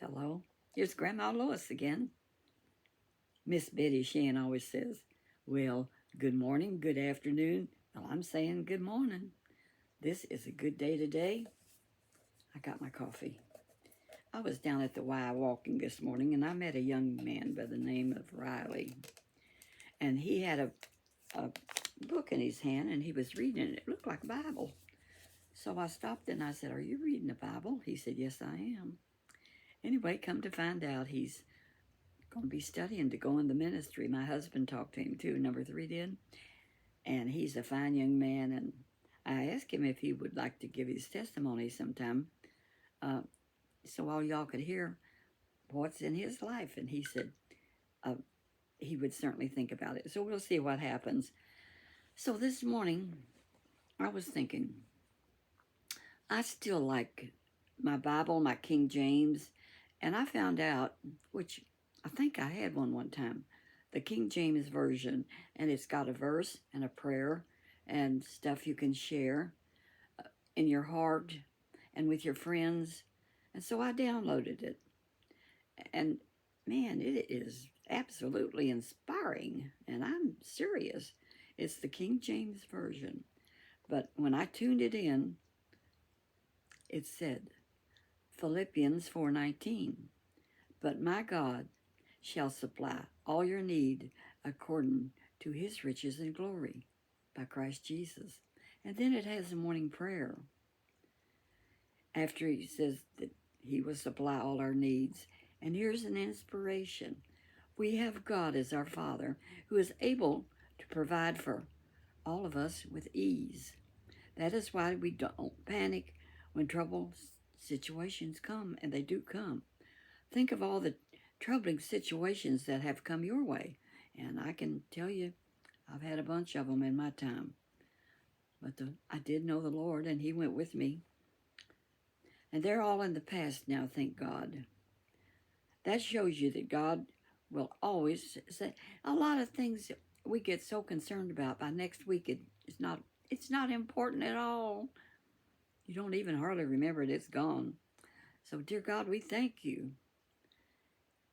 Hello, here's Grandma Lois again. Miss Betty Shan always says, well, good morning, good afternoon. Well, I'm saying good morning. This is a good day today. I got my coffee. I was down at the Y walking this morning and I met a young man by the name of Riley. And he had a book in his hand and he was reading it. It looked like a Bible. So I stopped and I said, are you reading the Bible? He said, yes, I am. Anyway, come to find out, he's going to be studying to go in the ministry. My husband talked to him too, number 3 did. And he's a fine young man. And I asked him if he would like to give his testimony sometime so all y'all could hear what's in his life. And he said he would certainly think about it. So we'll see what happens. So this morning, I was thinking, I still like my Bible, my King James. And I found out, which I think I had one time, the King James Version, and it's got a verse and a prayer and stuff you can share in your heart and with your friends. And so I downloaded it. And man, it is absolutely inspiring. And I'm serious. It's the King James Version. But when I tuned it in, it said, Philippians 4:19, but my God shall supply all your need according to his riches and glory by Christ Jesus. And then it has a morning prayer. After he says that he will supply all our needs. And here's an inspiration. We have God as our Father who is able to provide for all of us with ease. That is why we don't panic when trouble situations come, and they do come. Think of all the troubling situations that have come your way. And I can tell you, I've had a bunch of them in my time. But I did know the Lord, and he went with me. And they're all in the past now, thank God. That shows you that God will always say a lot of things that we get so concerned about. By next week, it's not important at all. You don't even hardly remember it. It's gone. So, dear God, we thank you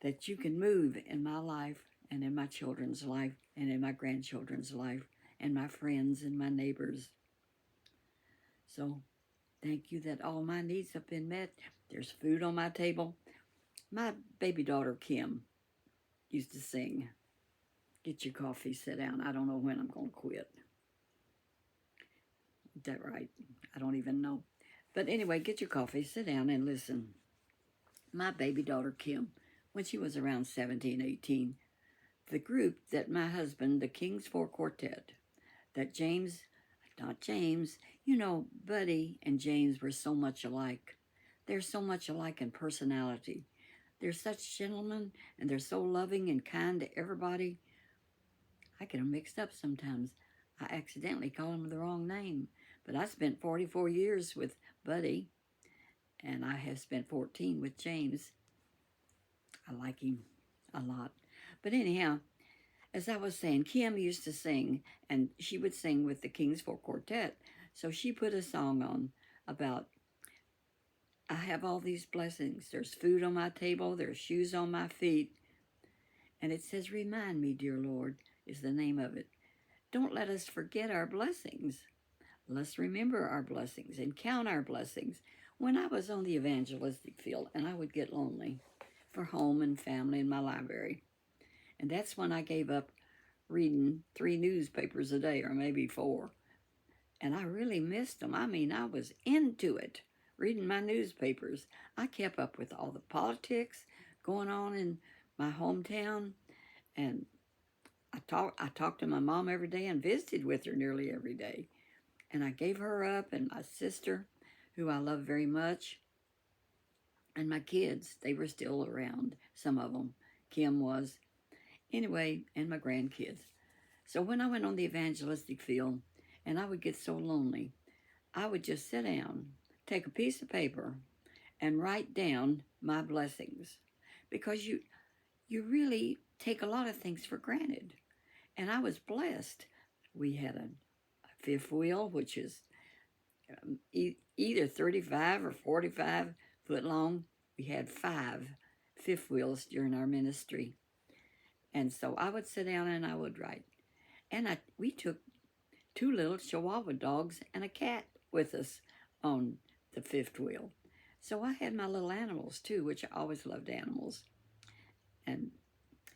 that you can move in my life and in my children's life and in my grandchildren's life and my friends and my neighbors. So thank you that all my needs have been met. There's food on my table. My baby daughter, Kim, used to sing, get your coffee, sit down. I don't know when I'm going to quit. Is that right? I don't even know. But anyway, get your coffee, sit down and listen. My baby daughter, Kim, when she was around 17, 18, the group that my husband, the King's Four Quartet, that Buddy and James were so much alike. They're so much alike in personality. They're such gentlemen, and they're so loving and kind to everybody. I get them mixed up sometimes. I accidentally call them the wrong name. But I spent 44 years with Buddy, and I have spent 14 with James. I like him a lot. But anyhow, as I was saying, Kim used to sing, and she would sing with the King's Four Quartet. So she put a song on about, I have all these blessings. There's food on my table. There's shoes on my feet. And it says, remind me, dear Lord, is the name of it. Don't let us forget our blessings. Let's remember our blessings and count our blessings. When I was on the evangelistic field, and I would get lonely for home and family and my library. And that's when I gave up reading 3 newspapers a day, or maybe 4. And I really missed them. I mean, I was into it, reading my newspapers. I kept up with all the politics going on in my hometown. And I talked to my mom every day and visited with her nearly every day. And I gave her up, and my sister, who I love very much, and my kids, they were still around, some of them. Kim was. Anyway, and my grandkids. So when I went on the evangelistic field and I would get so lonely, I would just sit down, take a piece of paper, and write down my blessings. Because you really take a lot of things for granted. And I was blessed. We had a fifth wheel, which is either 35 or 45 foot long. We had 5 fifth wheels during our ministry. And so I would sit down and I would write. And we took 2 little Chihuahua dogs and a cat with us on the fifth wheel. So I had my little animals too, which I always loved animals. And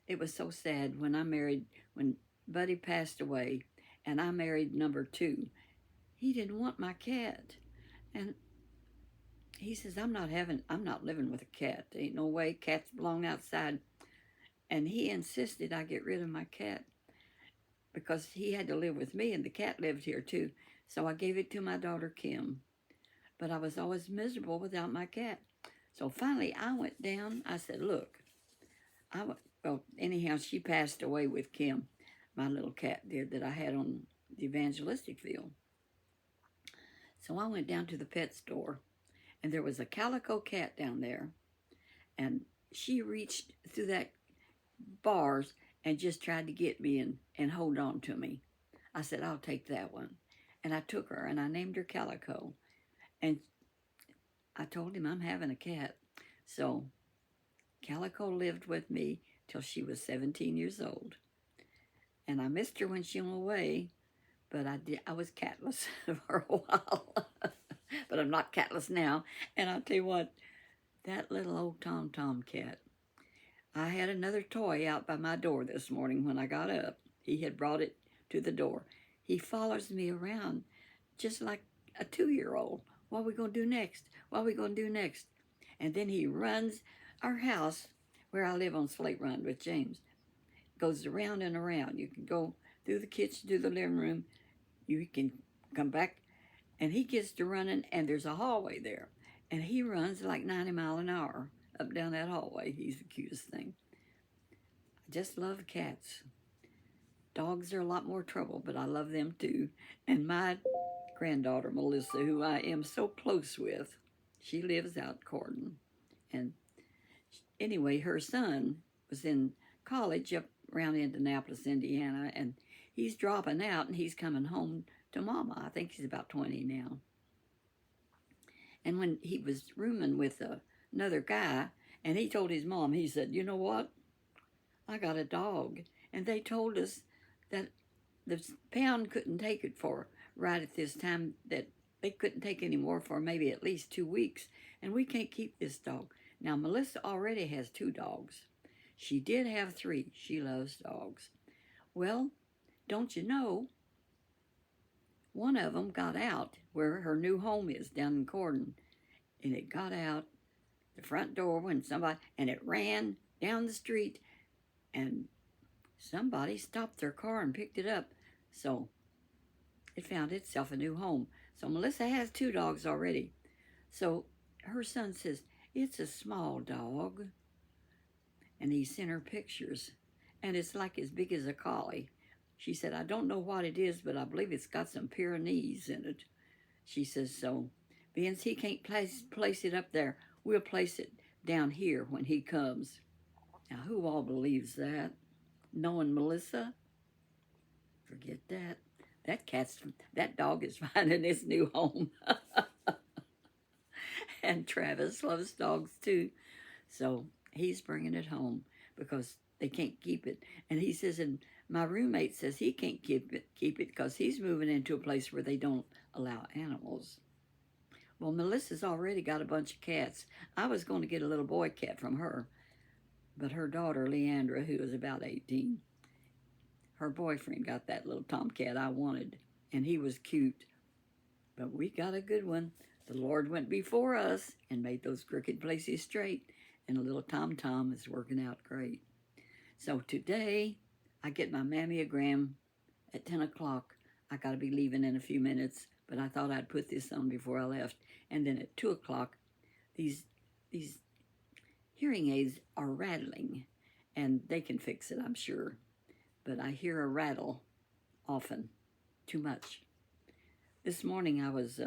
it was so sad when Buddy passed away and I married number 2. He didn't want my cat. And he says, I'm not living with a cat. There ain't no way, cats belong outside. And he insisted I get rid of my cat because he had to live with me and the cat lived here too. So I gave it to my daughter Kim. But I was always miserable without my cat. So finally I went down. I said, look, well, anyhow, she passed away with Kim, my little cat did that I had on the evangelistic field. So I went down to the pet store, and there was a calico cat down there, and she reached through that bars and just tried to get me and hold on to me. I said, I'll take that one. And I took her, and I named her Calico. And I told him I'm having a cat. So Calico lived with me till she was 17 years old. And I missed her when she went away, but I was catless for a while. But I'm not catless now. And I'll tell you what, that little old Tom cat, I had another toy out by my door this morning when I got up. He had brought it to the door. He follows me around just like a 2-year-old. What are we going to do next? What are we going to do next? And then he runs our house, where I live on Slate Run with James, goes around and around. You can go through the kitchen to the living room. You can come back, and he gets to running, and there's a hallway there. And he runs like 90 miles an hour up down that hallway. He's the cutest thing. I just love cats. Dogs are a lot more trouble, but I love them too. And my granddaughter, Melissa, who I am so close with, she lives out Corden. And anyway, her son was in college up around Indianapolis, Indiana, and he's dropping out and he's coming home to Mama. I think he's about 20 now. And when he was rooming with another guy, and he told his mom, he said, you know what? I got a dog. And they told us that the pound couldn't take it for right at this time, that they couldn't take any more for maybe at least 2 weeks. And we can't keep this dog. Now, Melissa already has 2 dogs. She did have 3. She loves dogs. Well, don't you know, one of them got out where her new home is down in Corden. And it got out the front door and it ran down the street, and somebody stopped their car and picked it up. So it found itself a new home. So Melissa has 2 dogs already. So her son says, it's a small dog. And he sent her pictures. And it's like as big as a collie. She said, I don't know what it is, but I believe it's got some Pyrenees in it. She says, so being he can't place it up there, we'll place it down here when he comes. Now, who all believes that? Knowing Melissa? Forget that. That dog is finding his new home. And Travis loves dogs too. So he's bringing it home because they can't keep it. And he says, and my roommate says he can't keep it because he's moving into a place where they don't allow animals. Well, Melissa's already got a bunch of cats. I was going to get a little boy cat from her, but her daughter, Leandra, who is about 18, her boyfriend got that little tomcat I wanted, and he was cute. But we got a good one. The Lord went before us and made those crooked places straight, and a little Tom is working out great. So today, I get my mammogram at 10 o'clock. I got to be leaving in a few minutes, but I thought I'd put this on before I left. And then at 2 o'clock, these hearing aids are rattling, and they can fix it, I'm sure. But I hear a rattle often, too much. This morning I was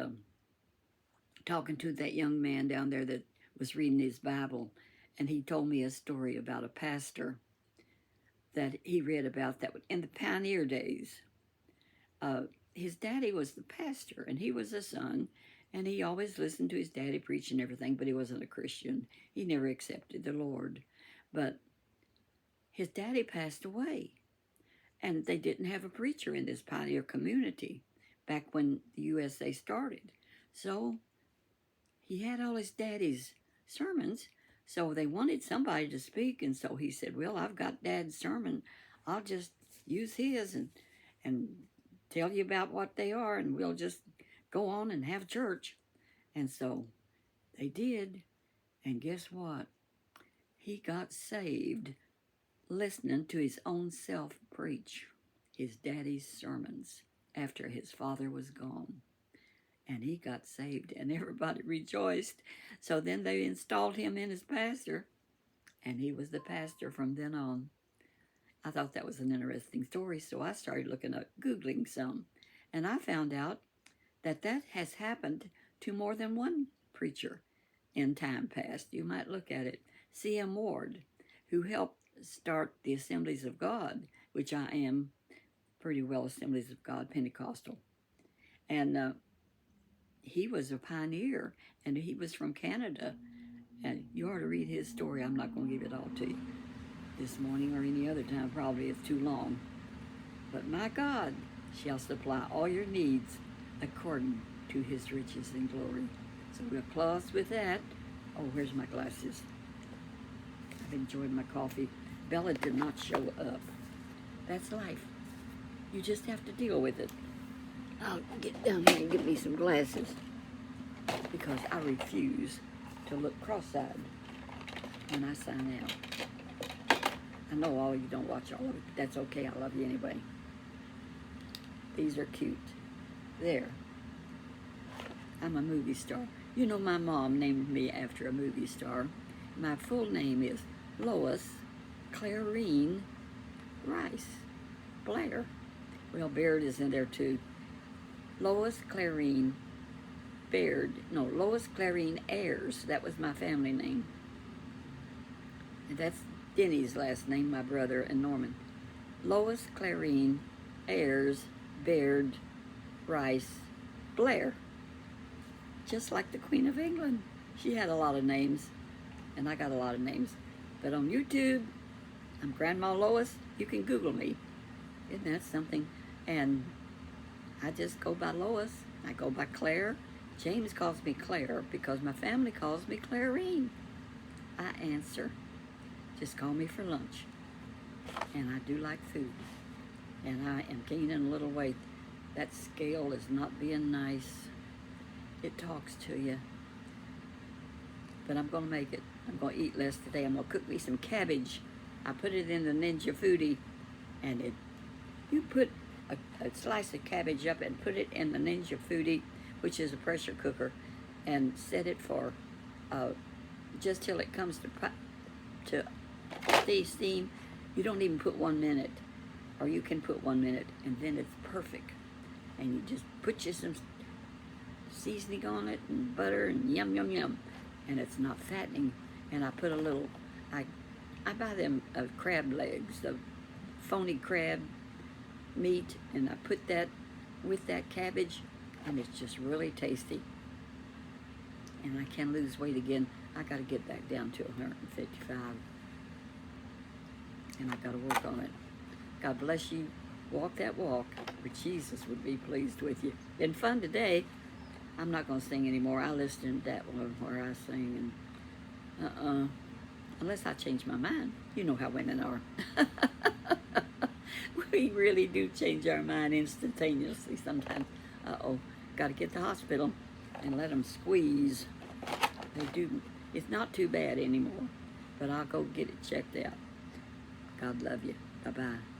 talking to that young man down there that was reading his Bible, and he told me a story about a pastor that he read about that in the pioneer days. His daddy was the pastor, and he was a son, And he always listened to his daddy preach and everything, but he wasn't a Christian. He never accepted the Lord. But his daddy passed away, and they didn't have a preacher in this pioneer community back when the USA started. So he had all his daddy's sermons, so they wanted somebody to speak, and so he said, well, I've got Dad's sermon. I'll just use his and tell you about what they are, and we'll just go on and have church. And so they did, and guess what? He got saved listening to his own self preach his daddy's sermons after his father was gone. And he got saved, and everybody rejoiced. So then they installed him in as pastor, and he was the pastor from then on. I thought that was an interesting story, so I started looking up, Googling some, and I found out that that has happened to more than one preacher in time past. You might look at it. C.M. Ward, who helped start the Assemblies of God, which I am pretty well Assemblies of God Pentecostal. And he was a pioneer, and he was from Canada. And you ought to read his story. I'm not going to give it all to you this morning or any other time. Probably it's too long. But my God shall supply all your needs according to his riches and glory. So we'll close with that. Oh, where's my glasses? I've enjoyed my coffee. Bella did not show up. That's life. You just have to deal with it. I'll get down here and get me some glasses because I refuse to look cross-eyed when I sign out. I know all you don't watch all of it, but that's okay. I love you anyway. These are cute. There. I'm a movie star. You know, my mom named me after a movie star. My full name is Lois Clarine Rice Blair. Well, Baird is in there too. Lois Clarine Baird. No, Lois Clarine Ayers. That was my family name. And that's Denny's last name, my brother, and Norman. Lois Clarine Ayers Baird-Rice Blair. Just like the Queen of England. She had a lot of names, and I got a lot of names. But on YouTube, I'm Grandma Lois. You can Google me. Isn't that something? And I just go by Lois. I go by Claire. James calls me Claire because my family calls me Clarine. I answer. Just call me for lunch. And I do like food. And I am gaining a little weight. That scale is not being nice. It talks to you. But I'm going to make it. I'm going to eat less today. I'm going to cook me some cabbage. I put it in the Ninja Foodie. And you put a slice of cabbage up and put it in the Ninja Foodie, which is a pressure cooker, and set it for just till it comes to steam. You don't even put 1 minute, or you can put 1 minute, and then it's perfect. And you just put you some seasoning on it and butter and yum, yum, yum. And it's not fattening. And I put a little, I buy them crab legs, the phony crab meat, and I put that with that cabbage, and it's just really tasty. And I can lose weight again. I got to get back down to 155. And I got to work on it. God bless you. Walk that walk where Jesus would be pleased with you. Been fun today. I'm not going to sing anymore. I listened to that one where I sing, and unless I change my mind. You know how women are. We really do change our mind instantaneously sometimes. Uh-oh, got to get to the hospital and let them squeeze. They do. It's not too bad anymore, but I'll go get it checked out. God love you. Bye-bye.